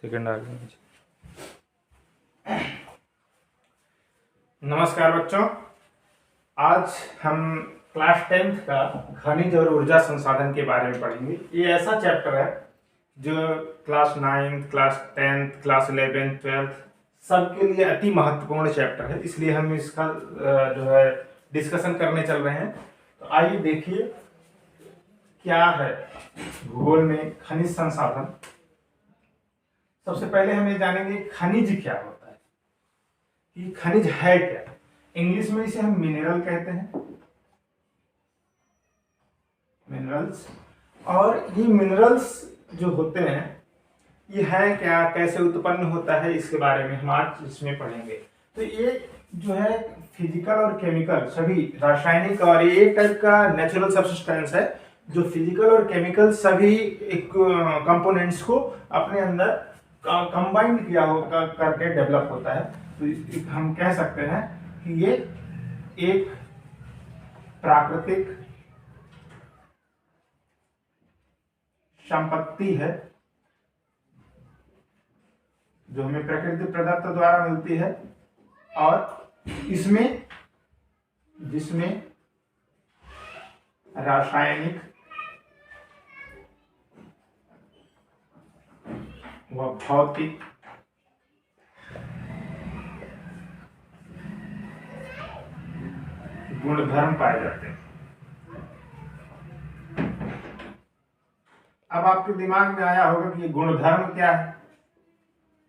Second आ गया। नमस्कार बच्चों, आज हम क्लास 10th का खनिज और ऊर्जा संसाधन के बारे में पढ़ेंगे। ये ऐसा चैप्टर है जो class 9th, class 10th, class 11th, 12th सबके लिए अति महत्वपूर्ण चैप्टर है, इसलिए हम इसका जो है डिस्कशन करने चल रहे हैं। तो आइए देखिए क्या है भूगोल में खनिज संसाधन। सबसे पहले हम ये जानेंगे खनिज क्या होता है, कि खनिज है क्या। इंग्लिश में इसे हम मिनरल कहते हैं, मिनरल्स। और ये मिनरल्स जो होते हैं ये है क्या, कैसे उत्पन्न होता है, इसके बारे में हम आज इसमें पढ़ेंगे। तो ये जो है फिजिकल और केमिकल सभी रासायनिक, और ये एक टाइप का नेचुरल सब्सटेंस है जो फिजिकल और केमिकल सभी कंपोनेंट्स को अपने अंदर कंबाइंड किया होगा करके डेवलप होता है। तो हम कह सकते हैं कि ये एक प्राकृतिक संपत्ति है जो हमें प्रकृति प्रदत्त द्वारा मिलती है, और जिसमें रासायनिक व भौतिक गुणधर्म पाए जाते हैं। अब आपके दिमाग में आया होगा कि ये गुणधर्म क्या है।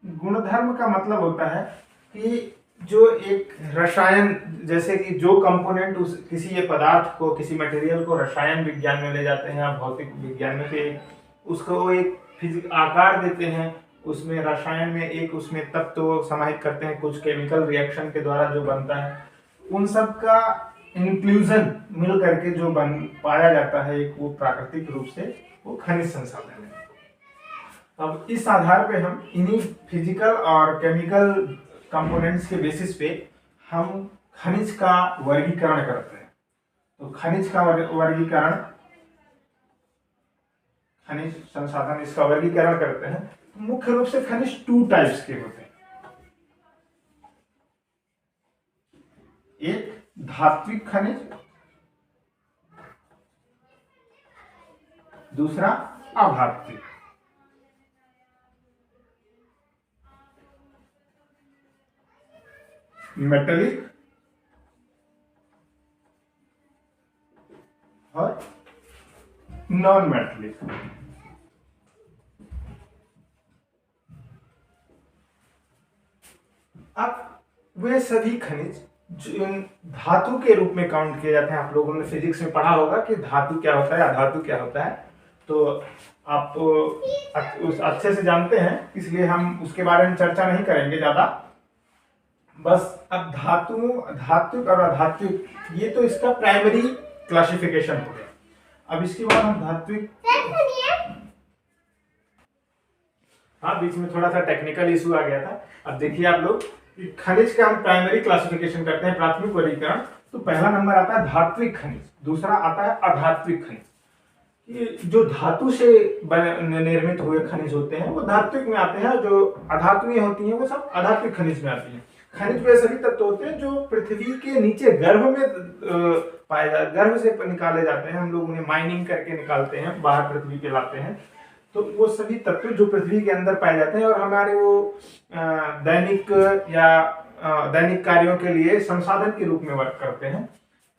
गुणधर्म का मतलब होता है कि जो एक रसायन, जैसे कि जो कंपोनेंट उस किसी ये पदार्थ को, किसी मटेरियल को रसायन विज्ञान में ले जाते हैं या भौतिक विज्ञान में, तो उसको एक फिजिक आकार देते हैं। उसमें रसायन में एक उसमें तत्व समाहित करते हैं, कुछ केमिकल रिएक्शन के द्वारा जो बनता है, उन सब का इंक्लूजन मिल करके जो बन पाया जाता है एक, वो प्राकृतिक रूप से वो खनिज संसाधन है। अब इस आधार पे हम इन्हीं फिजिकल और केमिकल कंपोनेंट्स के बेसिस पे हम खनिज का वर्गीकरण करते हैं। तो खनिज का वर्गीकरण, खनिज संसाधन, इसका वर्गीकरण करते हैं। मुख्य रूप से खनिज 2 टाइप्स के होते हैं। एक धात्विक खनिज, दूसरा अधात्विक। मेटलिक और नॉन मेटलिक। अब वे सभी खनिज जो धातु के रूप में काउंट किए जाते हैं। आप लोगों ने फिजिक्स में पढ़ा होगा कि धातु क्या होता है, अधातु क्या होता है, तो आप उस अच्छे से जानते हैं, इसलिए हम उसके बारे में चर्चा नहीं करेंगे ज्यादा। बस अब धातु और अधात्विक, ये तो इसका प्राइमरी क्लासिफिकेशन हो गया। अब इसके बाद हम धात्विक, हाँ बीच में थोड़ा सा टेक्निकल इशू आ गया था। अब देखिए आप लोग, खनिज का हम प्राइमरी क्लासिफिकेशन करते हैं, प्राथमिक वर्गीकरण। तो पहला नंबर आता है धात्विक खनिज, दूसरा आता है अधात्विक खनिज। ये जो धातु से निर्मित हुए खनिज होते हैं वो धात्विक में आते हैं, जो अधातुएं होती हैं वो सब अधात्विक खनिज में आती हैं। खनिज वे सभी तत्व होते हैं जो पृथ्वी के नीचे गर्भ में पाए जाते, गर्भ से निकाले जाते हैं। हम लोग उन्हें माइनिंग करके निकालते हैं, बाहर पृथ्वी पे लाते हैं। तो वो सभी तत्व जो पृथ्वी के अंदर पाए जाते हैं और हमारे वो दैनिक कार्यों के लिए संसाधन के रूप में वर्क करते हैं।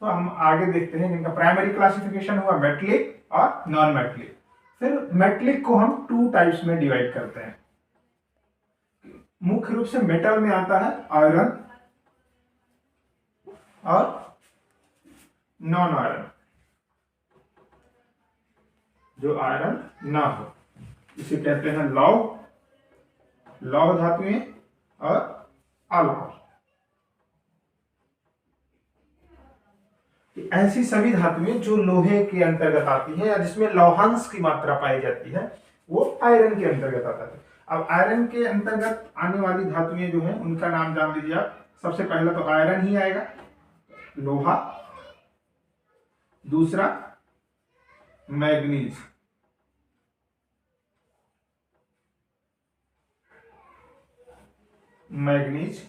तो हम आगे देखते हैं जिनका प्राइमरी क्लासिफिकेशन हुआ मेटलिक और नॉन मेटलिक। फिर मेटलिक को हम 2 टाइप्स में डिवाइड करते हैं। मुख्य रूप से मेटल में आता है आयरन और नॉन आयरन, जो आयरन ना हो, इसे कहते हैं लौह धातुएं और अलौह। ऐसी सभी धातुएं जो लोहे के अंतर्गत आती हैं या जिसमें लौहांश की मात्रा पाई जाती है, वो आयरन के अंतर्गत आता है। अब आयरन के अंतर्गत आने वाली धातुएं जो हैं उनका नाम जान लीजिए आप। सबसे पहला तो आयरन ही आएगा, लोहा, दूसरा मैग्नीज, मैग्नीज,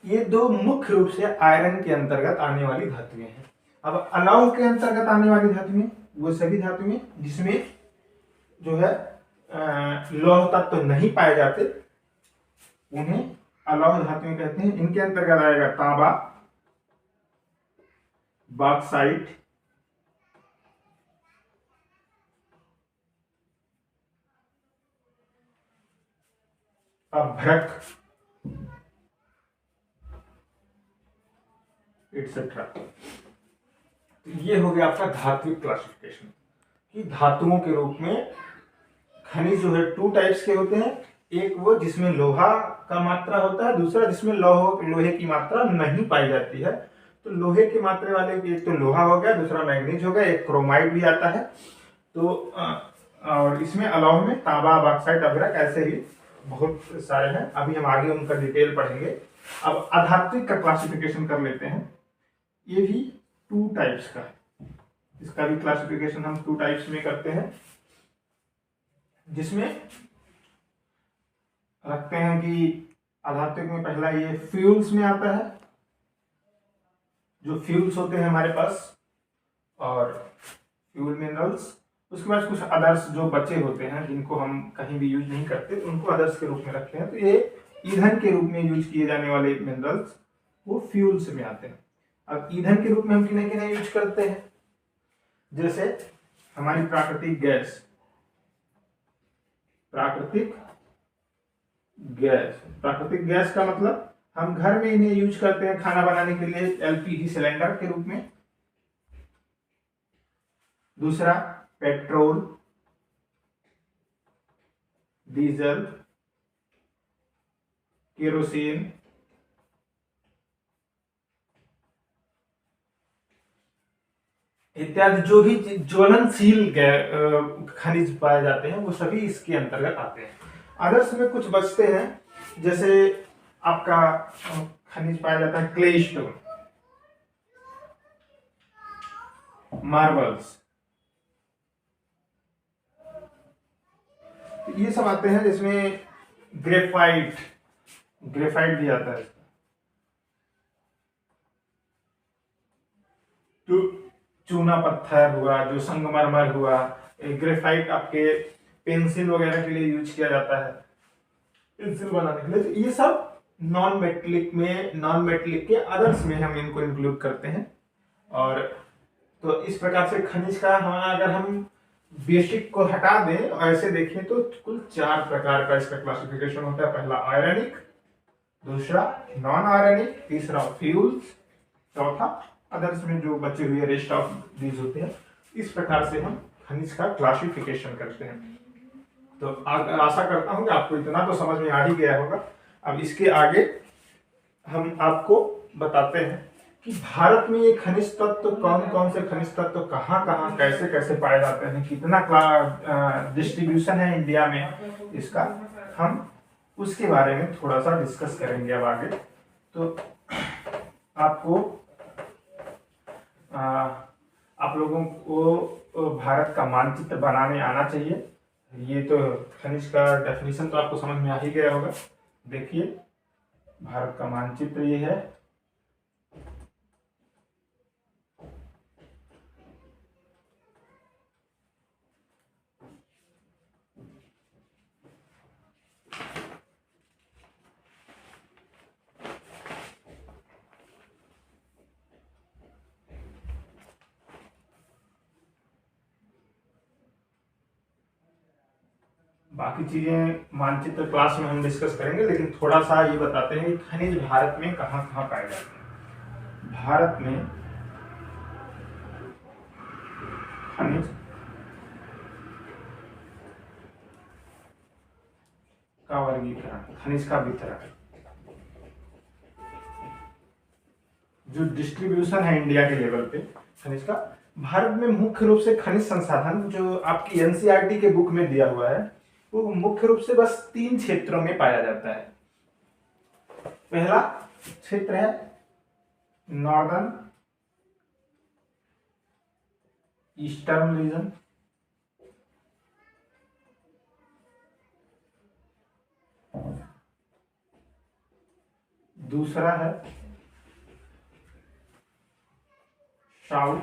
ये दो मुख्य रूप से आयरन के अंतर्गत आने वाली धातुएं हैं। अब अलौह के अंतर्गत आने वाली धातुएं वो सभी धातुएं जिसमें जो है लौह तत्व तो नहीं पाए जाते, उन्हें अलौह धातुएं कहते हैं। इनके अंतर्गत आएगा तांबा, बॉक्साइट, अभ्रक एटसेट्रा। ये हो गया आपका धात्विक क्लासिफिकेशन कि धातुओं के रूप में खनिज जो है टू टाइप्स के होते हैं। एक वो जिसमें लोहा का मात्रा होता है, दूसरा जिसमें लोहे की मात्रा नहीं पाई जाती है। तो लोहे की मात्रा वाले एक तो लोहा हो गया, दूसरा मैग्नीज हो गया, एक क्रोमाइड भी आता है। तो और इसमें अलौह में तांबा, बॉक्साइट, अभ्रक ऐसे ही बहुत सारे हैं। अभी हम आगे उनका डिटेल पढ़ेंगे। अब अधात्विक का क्लासिफिकेशन कर लेते हैं। ये भी टू टाइप्स का है, इसका भी क्लासिफिकेशन हम टू टाइप्स में करते हैं, जिसमें रखते हैं कि अधात्विक में पहला ये फ्यूल्स में आता है। जो फ्यूल्स होते हैं हमारे पास और फ्यूल मिनरल्स, उसके बाद कुछ अदर्स जो बचे होते हैं जिनको हम कहीं भी यूज नहीं करते, उनको अदर्स के रूप में रखे हैं। तो ये ईंधन के रूप में यूज किए जाने वाले मिनरल्स वो फ्यूल्स में आते हैं। अब ईंधन के रूप में हम किन्हें किन्हें यूज करते हैं, जैसे हमारी प्राकृतिक गैस, प्राकृतिक गैस का मतलब हम घर में इन्हें यूज करते हैं खाना बनाने के लिए एलपीजी सिलेंडर के रूप में। दूसरा पेट्रोल, डीजल, केरोसिन, इत्यादि जो भी ज्वलनशील खनिज पाए जाते हैं वो सभी इसके अंतर्गत आते हैं। अदर्स में कुछ बचते हैं, जैसे आपका खनिज पाया जाता है क्ले स्टोन, मार्बल्स, ये सब आते हैं। जिसमें ग्रेफाइट भी आता है। तो चूना पत्थर हुआ, जो संगमरमर हुआ, ग्रेफाइट आपके पेंसिल वगैरह के लिए यूज किया जाता है, पेंसिल बनाने के लिए। तो ये सब नॉन मेटलिक के अदर्स में हम इनको इंक्लूड करते हैं। और तो इस प्रकार से खनिज का अगर हम बेसिक को हटा दें और ऐसे देखें तो कुल 4 प्रकार का इसका क्लासिफिकेशन होता है। पहला आयरनिक, दूसरा नॉन आयरनिक, तीसरा फ्यूल्स, चौथा अदर्स में जो बचे हुए रेस्ट ऑफ दीज होते हैं। इस प्रकार से हम खनिज का क्लासिफिकेशन करते हैं। तो आशा करता हूं कि आपको इतना तो समझ में आ ही गया होगा। अब इसके आगे हम आपको बताते हैं कि भारत में ये खनिज तत्व कौन कौन से खनिज तत्व कहाँ कहाँ कैसे कैसे पाए जाते हैं, कितना डिस्ट्रीब्यूशन है इंडिया में इसका, हम उसके बारे में थोड़ा सा डिस्कस करेंगे अब आगे। तो आपको आप लोगों को भारत का मानचित्र बनाने आना चाहिए। ये तो खनिज का डेफिनेशन तो आपको समझ में आ ही गया होगा। देखिए भारत का मानचित्र ये है। बाकी चीजें मानचित्र क्लास में हम डिस्कस करेंगे, लेकिन थोड़ा सा ये बताते हैं कि खनिज भारत में कहाँ कहाँ पाए जाते हैं। भारत में खनिज का वर्गीकरण, खनिज का वितरण, जो डिस्ट्रीब्यूशन है इंडिया के लेवल पे खनिज का, भारत में मुख्य रूप से खनिज संसाधन जो आपकी एनसीईआरटी के बुक में दिया हुआ है वो मुख्य रूप से बस 3 क्षेत्रों में पाया जाता है। पहला क्षेत्र है नॉर्दर्न ईस्टर्न रीजन, दूसरा है साउथ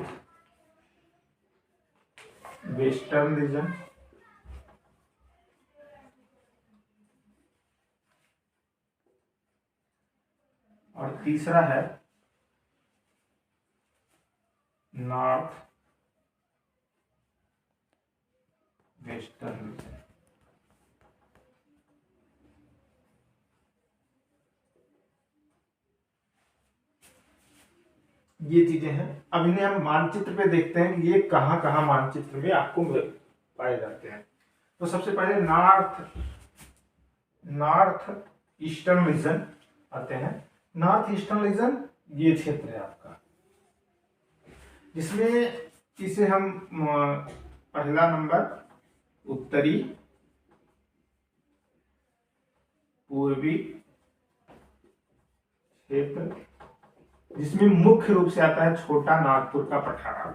वेस्टर्न रीजन, और तीसरा है नॉर्थ वेस्टर्न रीजन। ये चीजें हैं। अब इन्हें हम मानचित्र पे देखते हैं कि ये कहाँ कहाँ मानचित्र में आपको पाए जाते हैं। तो सबसे पहले नॉर्थ ईस्टर्न रीजन आते हैं। नॉर्थ ईस्टर्न रीजन ये क्षेत्र है आपका, जिसमें इसे हम पहला नंबर उत्तरी पूर्वी क्षेत्र, जिसमें मुख्य रूप से आता है छोटा नागपुर का पठार।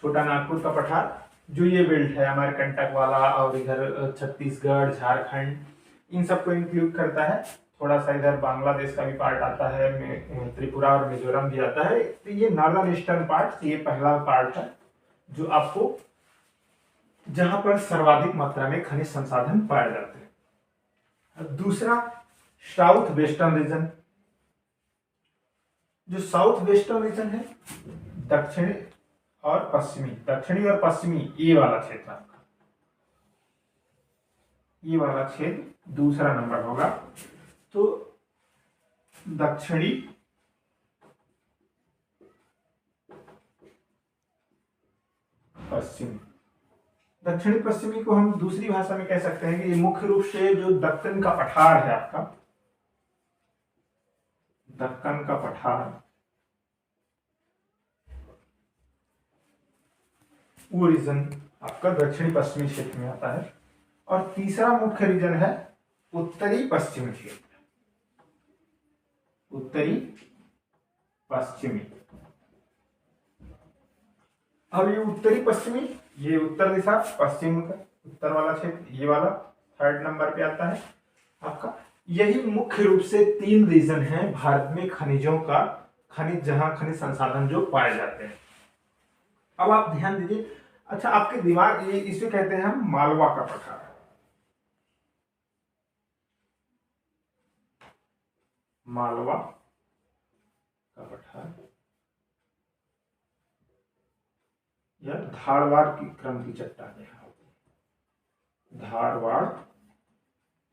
छोटा नागपुर का पठार जो ये बेल्ट है हमारे कंटक वाला, और इधर छत्तीसगढ़, झारखंड, इन सबको इंक्लूड करता है। थोड़ा सा इधर बांग्लादेश का भी पार्ट आता है, त्रिपुरा और मिजोरम भी आता है। तो ये नॉर्दर्न ईस्टर्न पार्ट, ये पहला पार्ट है जो आपको, जहां पर सर्वाधिक मात्रा में खनिज संसाधन पाए जाते हैं। दूसरा साउथ वेस्टर्न रीजन। जो साउथ वेस्टर्न रीजन है, दक्षिणी और पश्चिमी, दक्षिणी और पश्चिमी, ये वाला क्षेत्र आपका, ये वाला क्षेत्र दूसरा नंबर होगा। तो दक्षिणी पश्चिमी, दक्षिणी पश्चिमी को हम दूसरी भाषा में कह सकते हैं कि ये मुख्य रूप से जो दक्कन का पठार है आपका, दक्कन का पठार, वो रीजन आपका दक्षिणी पश्चिमी क्षेत्र में आता है। और तीसरा मुख्य रीजन है उत्तरी पश्चिमी क्षेत्र, उत्तरी पश्चिमी। अब ये उत्तरी पश्चिमी, ये उत्तर दिशा, पश्चिम का उत्तर वाला क्षेत्र, ये वाला थर्ड नंबर पे आता है आपका। यही मुख्य रूप से 3 रीजन है भारत में खनिजों का, खनिज जहां खनिज संसाधन जो पाए जाते हैं। अब आप ध्यान दीजिए, अच्छा आपके दिमाग, ये इसे कहते हैं हम मालवा का पठार, मालवा का पठार, या धारवाड़ की क्रम की चट्टानें, धारवाड़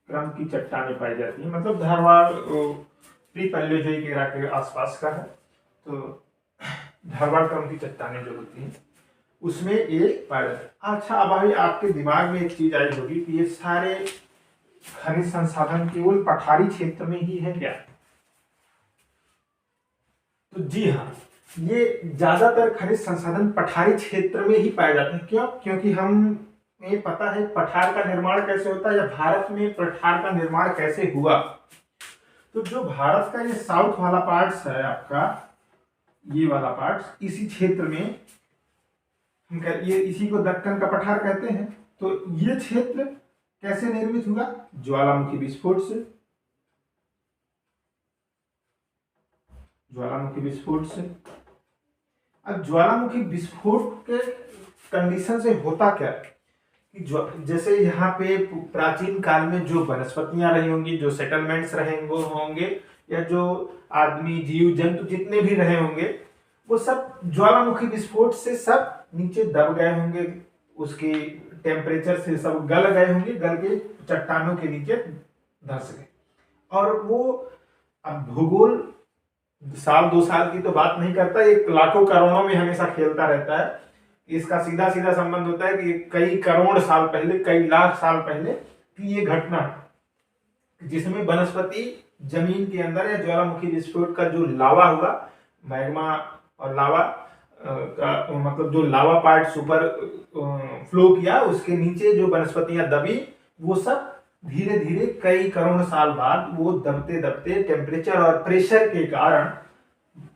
क्रम की चट्टानें पाई जाती है। मतलब धारवाड़ प्री पैलेओजोइक एरा के आसपास का है, तो धारवाड़ क्रम की चट्टानें जो होती हैं उसमें ये पाया जाता है। अच्छा, अब अभी आपके दिमाग में एक चीज आई होगी कि ये सारे खनिज संसाधन केवल पठारी क्षेत्र में ही है क्या? तो जी हाँ, ये ज्यादातर खनिज संसाधन पठारी क्षेत्र में ही पाए जाते हैं। क्यों? क्योंकि हमें पता है पठार का निर्माण कैसे होता है, या भारत में पठार का निर्माण कैसे हुआ। तो जो भारत का ये साउथ वाला पार्ट है आपका, ये वाला पार्ट, इसी क्षेत्र में हम ये इसी को दक्कन का पठार कहते हैं। तो ये क्षेत्र कैसे निर्मित हुआ? ज्वालामुखी विस्फोट से, ज्वालामुखी विस्फोट से। अब ज्वालामुखी विस्फोट के कंडीशन से होता क्या कि जैसे यहाँ पे प्राचीन काल में जो वनस्पतियां रही होंगी, जो सेटलमेंट्स रहेंगे होंगे, या जो आदमी, जीव जंतु जितने भी रहे होंगे, वो सब ज्वालामुखी विस्फोट से सब नीचे दब गए होंगे, उसके टेम्परेचर से सब गल गए होंगे, गल के चट्टानों के नीचे धंस गए। और वो अब भूगोल साल 2 साल की तो बात नहीं करता, एक लाखों करोड़ों में हमेशा खेलता रहता है। इसका सीधा सीधा संबंध होता है कि कई करोड़ साल पहले, कई लाख साल पहले की ये घटना है, जिसमें वनस्पति जमीन के अंदर या ज्वालामुखी विस्फोट का जो लावा हुआ, मैग्मा और लावा का मतलब जो लावा पार्ट सुपर फ्लो किया, उसके नीचे जो वनस्पतियां दबी, वो सब धीरे धीरे कई करोड़ साल बाद वो दबते दबते टेम्परेचर और प्रेशर के कारण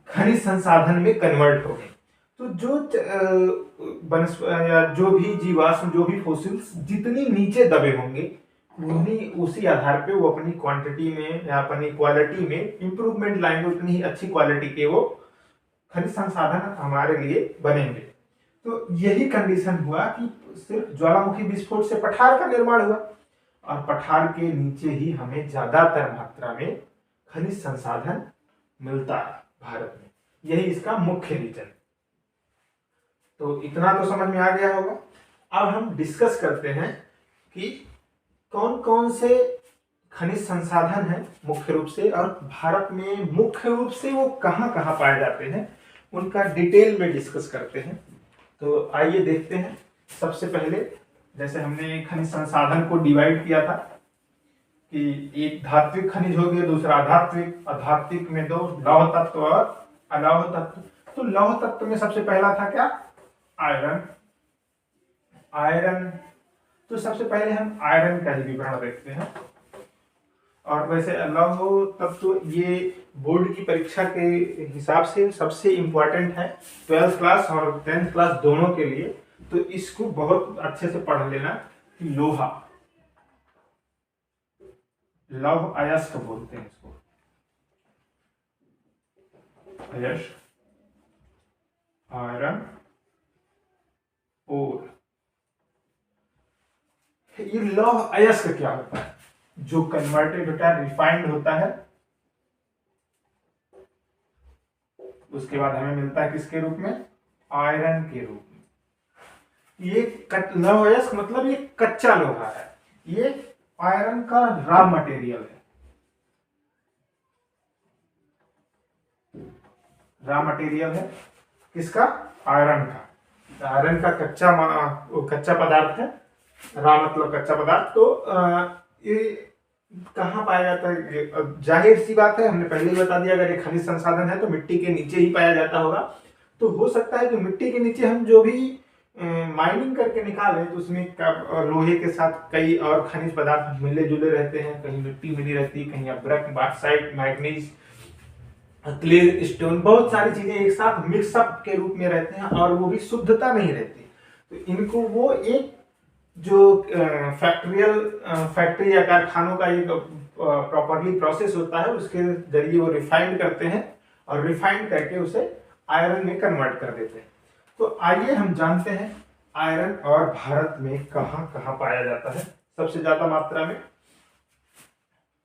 खनिज संसाधन में कन्वर्ट हो गए। तो जो या जो भी जीवाश्म, जो भी फॉसिल्स जितनी नीचे दबे होंगे, उन्हीं उसी आधार पे वो अपनी क्वांटिटी में या अपनी क्वालिटी में इंप्रूवमेंट लाएंगे, उतनी ही अच्छी क्वालिटी के वो खनिज संसाधन हमारे लिए बनेंगे। तो यही कंडीशन हुआ कि सिर्फ ज्वालामुखी विस्फोट से पठार का निर्माण हुआ, और पठार के नीचे ही हमें ज्यादातर मात्रा में खनिज संसाधन मिलता है भारत में। यही इसका मुख्य रीजन। तो इतना तो समझ में आ गया होगा। अब हम डिस्कस करते हैं कि कौन कौन से खनिज संसाधन हैं मुख्य रूप से, और भारत में मुख्य रूप से वो कहाँ कहाँ पाए जाते हैं, उनका डिटेल में डिस्कस करते हैं। तो आइए देखते हैं। सबसे पहले जैसे हमने खनिज संसाधन को डिवाइड किया था कि एक धात्विक खनिज हो गया, दूसरा अधात्विक, अधात्विक में दो लौह तत्व और अलौह तत्व। तो लौह तत्व में सबसे पहला था क्या? आयरन। आयरन, तो सबसे पहले हम आयरन का ही विवरण देखते हैं। और वैसे लौह तत्व ये बोर्ड की परीक्षा के हिसाब से सबसे इंपॉर्टेंट है, 12th क्लास और 10th क्लास दोनों के लिए। तो इसको बहुत अच्छे से पढ़ लेना कि लोहा, लौह अयस्क बोलते हैं इसको, अयस्क, आयरन, और ये लौह अयस्क क्या होता है? जो कन्वर्टेड होता है, रिफाइंड होता है, उसके बाद हमें मिलता है किसके रूप में? आयरन के रूप में। ये लौह अयस्क मतलब ये कच्चा लोहा है, ये आयरन का रॉ मटेरियल है। रॉ मटेरियल है किसका? आयरन का। आयरन का कच्चा पदार्थ है, रॉ मतलब कच्चा पदार्थ। तो ये कहाँ पाया जाता है? जाहिर सी बात है, हमने पहले ही बता दिया, अगर ये खनिज संसाधन है तो मिट्टी के नीचे ही पाया जाता होगा। तो हो सकता है कि मिट्टी के नीचे हम जो भी माइनिंग करके निकालें तो उसमें लोहे के साथ कई और खनिज पदार्थ मिले जुले रहते हैं। कहीं मिट्टी मिली रहती है, कहीं अब्रक, बॉक्साइट, मैग्नीज, क्ले स्टोन, बहुत सारी चीजें एक साथ मिक्सअप के रूप में रहते हैं, और वो भी शुद्धता नहीं रहती। तो इनको वो एक जो फैक्ट्री या कारखानों का एक प्रॉपरली प्रोसेस होता है, उसके जरिए वो रिफाइंड करते हैं, और रिफाइंड करके उसे आयरन में कन्वर्ट कर देते हैं। तो आइए हम जानते हैं आयरन और भारत में कहाँ कहाँ पाया जाता है सबसे ज्यादा मात्रा में।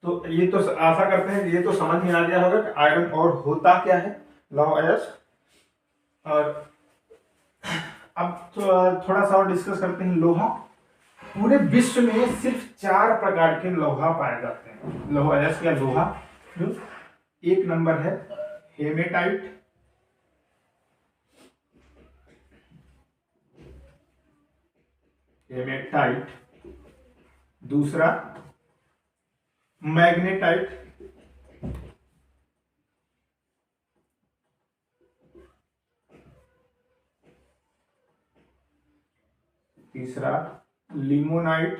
तो ये तो आशा करते हैं ये तो समझ में आ गया होगा कि आयरन और होता क्या है, लौह अयस्क। और अब तो थोड़ा सा और डिस्कस करते हैं लोहा। पूरे विश्व में सिर्फ 4 प्रकार के लोहा पाए जाते हैं, लौह अयस्क या लोहा। जो एक नंबर है हेमेटाइट, हेमेटाइट, दूसरा मैग्नेटाइट, तीसरा लिमोनाइट,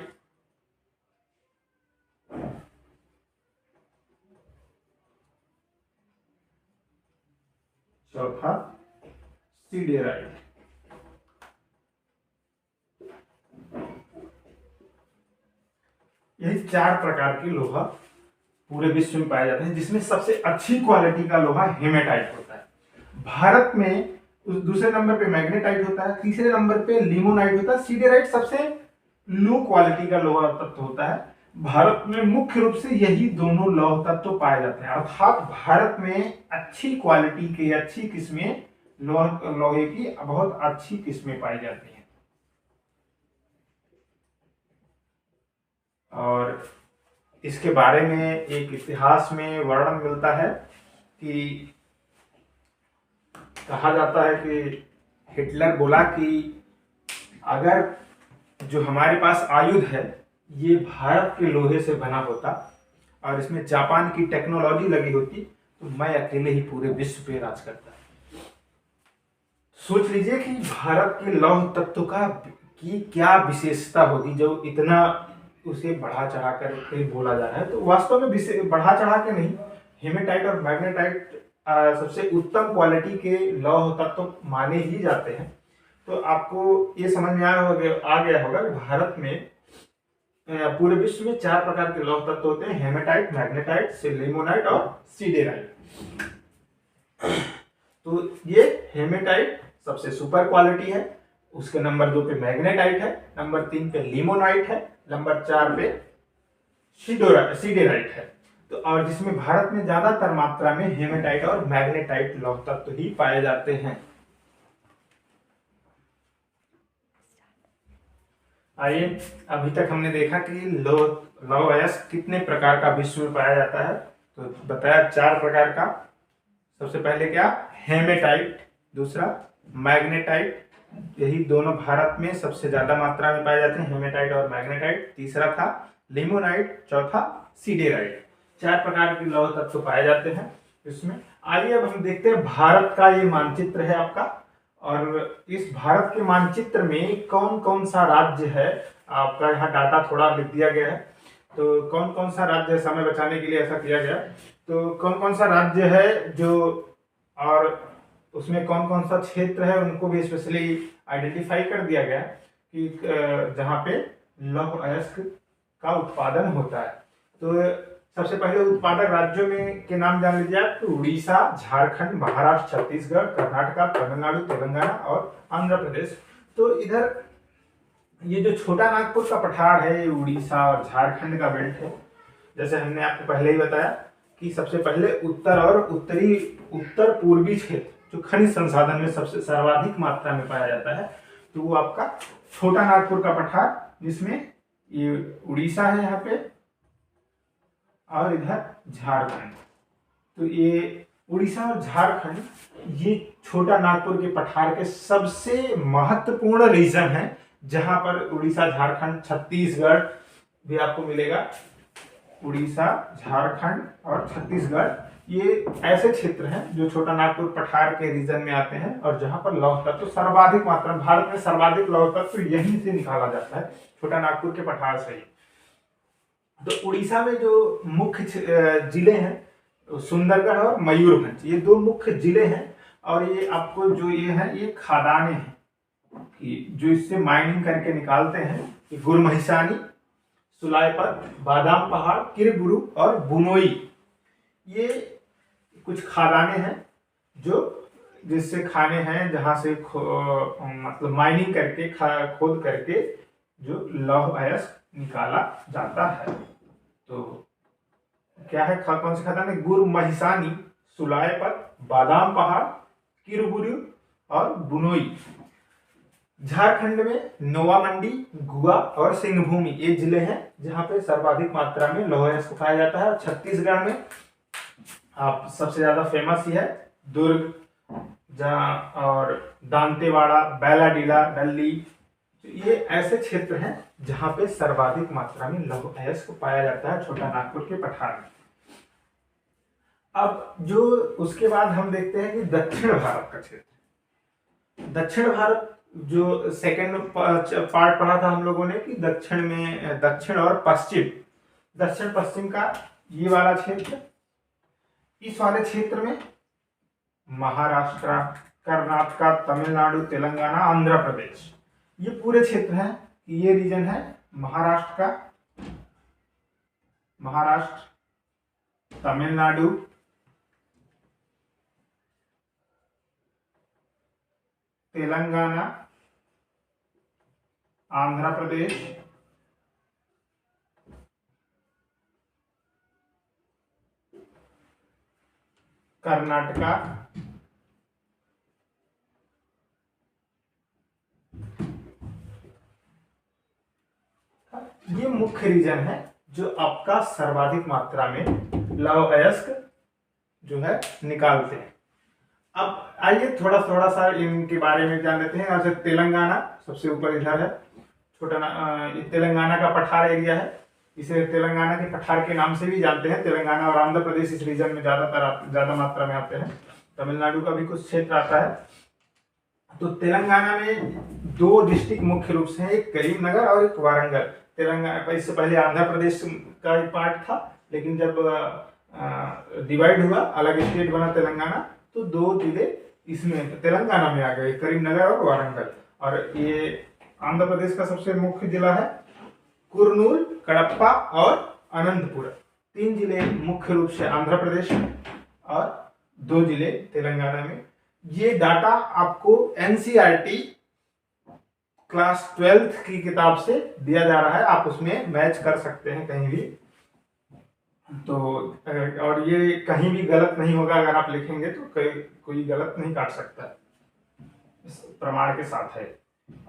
चौथा सीडेराइट। यही 4 प्रकार के लोहा पूरे विश्व में पाए जाते हैं, जिसमें सबसे अच्छी क्वालिटी का लोहा हेमेटाइट होता है। भारत में दूसरे नंबर पे मैग्नेटाइट होता है, तीसरे नंबर पे लिमोनाइट होता है, सीडेराइट सबसे लो क्वालिटी का लोहा तत्व होता है। भारत में मुख्य रूप से यही दोनों लौह तत्व पाए जाते हैं, अर्थात भारत में अच्छी क्वालिटी के, अच्छी किस्में लोहे की बहुत अच्छी किस्में पाई जाती हैं। और इसके बारे में एक इतिहास में वर्णन मिलता है कि कहा जाता है कि हिटलर बोला कि अगर जो हमारे पास आयुध है ये भारत के लोहे से बना होता और इसमें जापान की टेक्नोलॉजी लगी होती तो मैं अकेले ही पूरे विश्व पे राज करता। सोच लीजिए कि भारत के लौह तत्व की क्या विशेषता होगी जो इतना उसे बढ़ा चढ़ा कर बोला जा रहा है। तो वास्तव में बढ़ा चढ़ा के नहीं, हेमेटाइट और मैग्नेटाइट सबसे उत्तम क्वालिटी के लौह तत्व माने ही जाते हैं। तो आपको ये समझ में आ गया होगा कि भारत में पूरे विश्व में 4 प्रकार के लौह तत्व होते हैं, हेमेटाइट, मैग्नेटाइट, सिलिमोनाइट और सीडेराइट। तो ये हेमेटाइट सबसे सुपर क्वालिटी है, उसके नंबर 2 पे मैग्नेटाइट है, नंबर 3 पे लिमोनाइट है, नंबर 4 पे सीडेराइट है। तो और जिसमें भारत में ज्यादातर मात्रा में हेमेटाइट और मैग्नेटाइट लौह तत्व ही पाए जाते हैं। आइए, अभी तक हमने देखा कि लौह अयस्क कितने प्रकार का विश्व में पाया जाता है। तो बताया 4 प्रकार का। सबसे पहले क्या, हेमेटाइट, दूसरा मैग्नेटाइट, यही दोनों भारत में सबसे ज्यादा मात्रा में पाए जाते हैं, हेमेटाइट और मैग्नेटाइट। तीसरा था लिमोनाइट, चौथा सीडेराइट। 4 प्रकार के लौह तत्व पाए जाते हैं इसमें। आइए अब हम देखते हैं भारत का ये मानचित्र है आपका, और इस भारत के मानचित्र में कौन कौन सा राज्य है आपका, यहाँ डाटा थोड़ा लिख दिया गया है। तो कौन कौन सा राज्य, समय बचाने के लिए ऐसा किया गया, तो कौन कौन सा राज्य है जो, और उसमें कौन कौन सा क्षेत्र है उनको भी स्पेशली आइडेंटिफाई कर दिया गया कि जहाँ पे लौह अयस्क का उत्पादन होता है। तो सबसे पहले उत्पादक राज्यों में के नाम जान लीजिए आप। तो उड़ीसा, झारखंड, महाराष्ट्र, छत्तीसगढ़, कर्नाटका, तमिलनाडु, तेलंगाना और आंध्र प्रदेश। तो इधर ये जो छोटा नागपुर का पठार है, ये उड़ीसा और झारखंड का बेल्ट है। जैसे हमने आपको पहले ही बताया कि सबसे पहले उत्तर और उत्तर पूर्वी क्षेत्र जो खनिज संसाधन में सबसे सर्वाधिक मात्रा में पाया जाता है, तो वो आपका छोटा नागपुर का पठार, जिसमें ये उड़ीसा है यहाँ पे और इधर झारखंड। तो ये उड़ीसा और झारखंड ये छोटा नागपुर के पठार के सबसे महत्वपूर्ण रीजन है, जहां पर उड़ीसा, झारखंड, छत्तीसगढ़ भी आपको मिलेगा। उड़ीसा, झारखंड और छत्तीसगढ़ ये ऐसे क्षेत्र हैं जो छोटा नागपुर पठार के रीजन में आते हैं, और जहां पर लौह तत्व सर्वाधिक मात्रा में, भारत में सर्वाधिक लौह तत्व यहीं से निकाला जाता है, छोटा नागपुर के पठार से ही। तो उड़ीसा में जो मुख्य जिले हैं सुंदरगढ़ और मयूरभंज, ये 2 मुख्य जिले हैं। और ये आपको जो ये है, ये खादाने हैं जो इससे माइनिंग करके निकालते हैं। गुरमहिसानी, सुलायपत, बादाम पहाड़, किरबुरु और बुनोई, ये कुछ खादाने हैं जो जिससे खाने हैं, जहां से मतलब माइनिंग करके खोद करके जो लौह अयस्क निकाला जाता है। तो क्या है, कौन से खदान है, गुरमहिसानी, सुलायपत, बादाम पहाड़, किरबुरु और बुनोई। झारखंड में नोवामंडी, गुआ और सिंहभूमि ये जिले हैं जहां पे सर्वाधिक मात्रा में लौह अयस्क पाया जाता है। और छत्तीसगढ़ में आप सबसे ज्यादा फेमस ही है दुर्ग, जहाँ और दांतेवाड़ा, बैलाडीला, डल्ली, ये ऐसे क्षेत्र हैं जहां पे सर्वाधिक मात्रा में लौह अयस्क पाया जाता है छोटा नागपुर के पठार में। अब जो उसके बाद हम देखते हैं कि दक्षिण भारत का क्षेत्र, दक्षिण भारत जो सेकंड पार्ट पढ़ा था हम लोगों ने कि दक्षिण में दक्षिण और पश्चिम, दक्षिण पश्चिम का ये वाला क्षेत्र, इस वाले क्षेत्र में महाराष्ट्र, कर्नाटका, तमिलनाडु, तेलंगाना, आंध्र प्रदेश, ये पूरे क्षेत्र हैं कि ये रीजन है महाराष्ट्र का, महाराष्ट्र, तमिलनाडु, तेलंगाना, आंध्र प्रदेश, कर्नाटका, ये मुख्य रीजन है जो आपका सर्वाधिक मात्रा में लौह अयस्क जो है निकालते हैं। अब आइए थोड़ा थोड़ा सा इनके बारे में जान लेते हैं। जैसे तेलंगाना सबसे ऊपर इधर है, तेलंगाना का पठार एरिया है, इसे तेलंगाना के पठार के नाम से भी जानते हैं। तेलंगाना और आंध्र प्रदेश इस रीजन में ज्यादा मात्रा में आते हैं। तमिलनाडु का भी कुछ क्षेत्र आता है। तो तेलंगाना में 2 डिस्ट्रिक्ट मुख्य रूप से है, एक करीमनगर और एक वारंगल। तेलंगाना, इससे पहले आंध्र प्रदेश का एक पार्ट था, लेकिन जब डिवाइड हुआ, अलग स्टेट बना तेलंगाना, तो 2 जिले इसमें तेलंगाना में आ गए, करीमनगर और वारंगल। और ये आंध्र प्रदेश का सबसे मुख्य जिला है कुरनूल, कडप्पा और अनंतपुर। 3 जिले मुख्य रूप से आंध्र प्रदेश में और 2 जिले तेलंगाना में। ये डाटा आपको एनसीईआरटी क्लास 12th की किताब से दिया जा रहा है, आप उसमें मैच कर सकते हैं कहीं भी। तो और ये कहीं भी गलत नहीं होगा, अगर आप लिखेंगे तो कोई गलत नहीं काट सकता, इस प्रमाण के साथ है।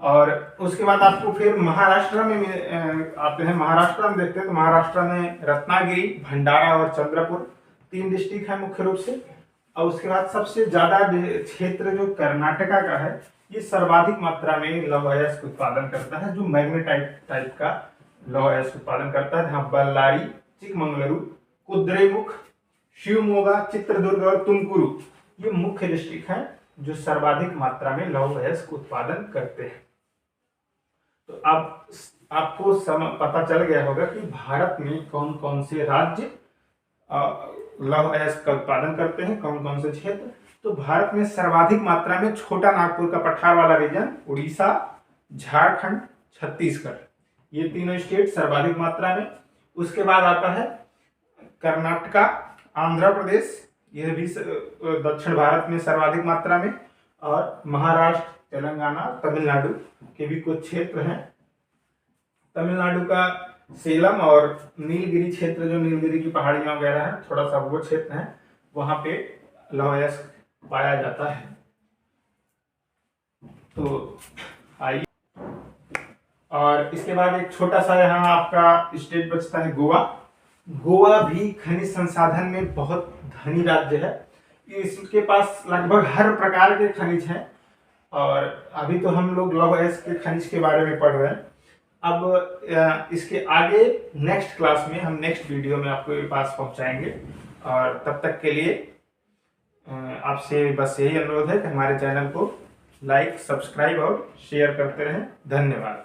और उसके बाद आपको फिर महाराष्ट्र में आते हैं। महाराष्ट्र में देखते हैं तो महाराष्ट्र में रत्नागिरी, भंडारा और चंद्रपुर 3 डिस्ट्रिक्ट है मुख्य रूप से। और उसके बाद सबसे ज्यादा क्षेत्र जो कर्नाटका का है, ये सर्वाधिक मात्रा में लौह अयस्क उत्पादन करता है, जो मैग्नेटाइट टाइप का लौह अयस्क उत्पादन करता है, जहाँ बल्लारी, चिकमंगलुरु, कुद्रेमुख, शिवमोगा, चित्रदुर्ग और तुमकुरु ये मुख्य डिस्ट्रिक्ट हैं जो सर्वाधिक मात्रा में लौह अयस्क उत्पादन करते हैं। तो अब आपको पता चल गया होगा कि भारत में कौन कौन से राज्य लौह अयस्क का उत्पादन करते हैं, कौन कौन से क्षेत्र। तो भारत में सर्वाधिक मात्रा में छोटा नागपुर का पठार वाला रीजन, उड़ीसा, झारखंड, छत्तीसगढ़, ये तीनों स्टेट सर्वाधिक मात्रा में। उसके बाद आता है कर्नाटका, आंध्र प्रदेश, यह भी दक्षिण भारत में सर्वाधिक मात्रा में, और महाराष्ट्र, तेलंगाना, तमिलनाडु के भी कुछ क्षेत्र हैं। तमिलनाडु का सेलम और नीलगिरी क्षेत्र, जो नीलगिरी की पहाड़ियां वगैरह है, थोड़ा सा वो क्षेत्र है, वहां पे लौह अयस्क पाया जाता है। तो आइए, और इसके बाद एक छोटा सा यहाँ आपका स्टेट बचता है गोवा। गोवा भी खनिज संसाधन में बहुत धनी राज्य है, इसके पास लगभग हर प्रकार के खनिज हैं। और अभी तो हम लोग लौह अयस्क के खनिज के बारे में पढ़ रहे हैं। अब इसके आगे नेक्स्ट क्लास में, हम नेक्स्ट वीडियो में आपके पास पहुंचाएंगे। और तब तक के लिए आपसे बस यही अनुरोध है कि हमारे चैनल को लाइक, सब्सक्राइब और शेयर करते रहें। धन्यवाद।